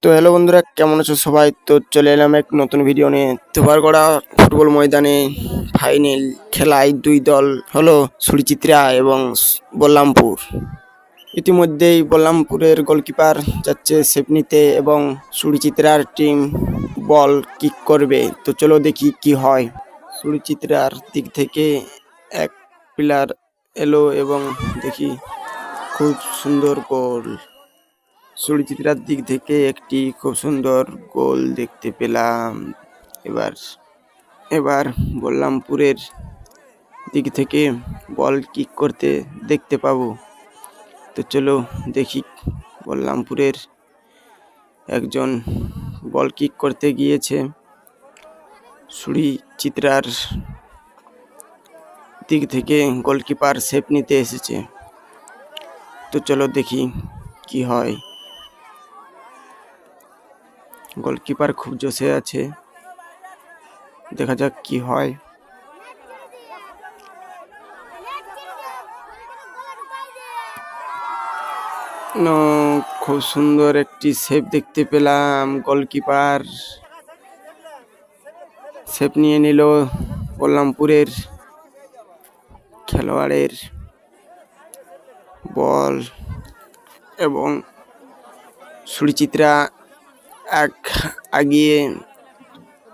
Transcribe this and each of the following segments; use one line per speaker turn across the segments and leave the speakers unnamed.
তো হ্যালো বন্ধুরা, কেমন আছো সবাই? তো চলে এলাম এক নতুন ভিডিও নিয়ে। তোবারগড়া ফুটবল ময়দানে ফাইনাল খেলায় দুই দল হলো সুরিচিত্রা এবং বল্লামপুর। ইতিমধ্যেই বল্লামপুরের গোলকিপার যাচ্ছে সেভ নিতে এবং সুরিচিত্রার টিম বল কিক করবে। তো চলো দেখি কি হয়। সুরিচিত্রার দিক থেকে এক প্লেয়ার এলো এবং দেখি খুব সুন্দর গোল। সুরিচিত্রার দিক থেকে একটি খুব সুন্দর গোল দেখতে পেলাম। এবার বল্লামপুরের দিক থেকে বল কিক করতে দেখতে পাবো। তো চলো দেখি। বল্লামপুরের একজন বল কিক করতে গিয়েছে, সুরিচিত্রার দিক থেকে গোলকিপার সেভ নিতে এসেছে। তো চলো দেখি কি হয়। গোলকিপার খুব জোশে আছে, দেখা যাক কি হয়। খুব সুন্দর একটি সেভ দেখতে পেলাম। গোলকিপার সেভ নিয়ে নিল বল্লামপুরের খেলোয়াড়ের বল এবং সুরিচিত্রা এক আগিয়ে,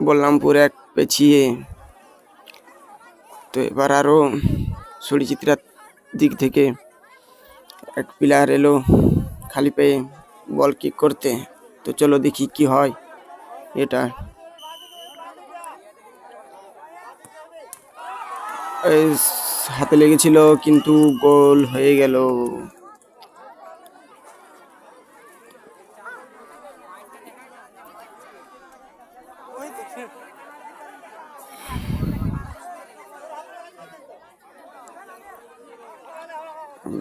বল্লামপুর এক পেছিয়ে। তো এবার আরো সুরিচিত্রার দিক থেকে এক প্লেয়ার এলো খালি পেয়ে বল কিক করতে। তো চলো দেখি কি হয়। এটা হাতে লেগেছিল কিন্তু গোল হয়ে গেল।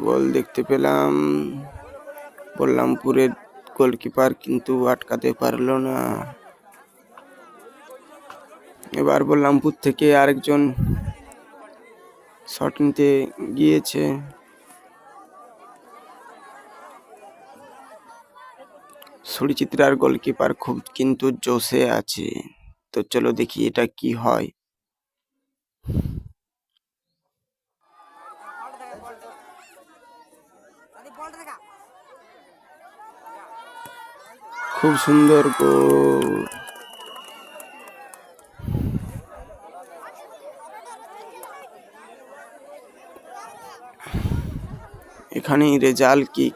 গোল দেখতে পেলাম, বল্লামপুরের গোলকিপার কিন্তু আটকাতে পারলো না। এবার বল্লামপুর থেকে আরেকজন শট নিতে গিয়েছে। সুরিচিত্রার গোলকিপার খুব কিন্তু জোশে আছে। তো চলো দেখি এটা কি হয়। খুব সুন্দর গোল। এখানেই রেজাল্ট কি,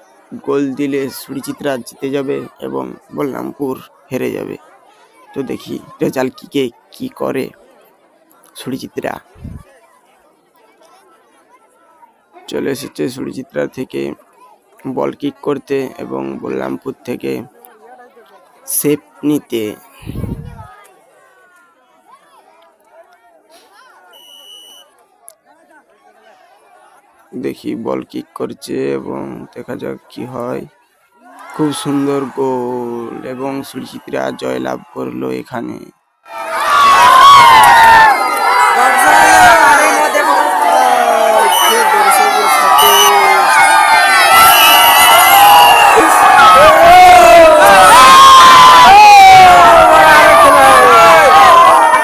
গোল দিলে সুরিচিত্রা জিতে যাবে এবং বল্লামপুর হেরে যাবে। তো দেখি রেজাল্ট কি করে সুরিচিত্রা। চলে এসেছে সুরিচিত্রা থেকে বল কিক করতে এবং বল্লামপুর থেকে সেভ নিতে। দেখি বল কিক করছে এবং দেখা যাক কি হয়। খুব সুন্দর গোল এবং সুরিচিত্রা জয়লাভ করলো এখানে।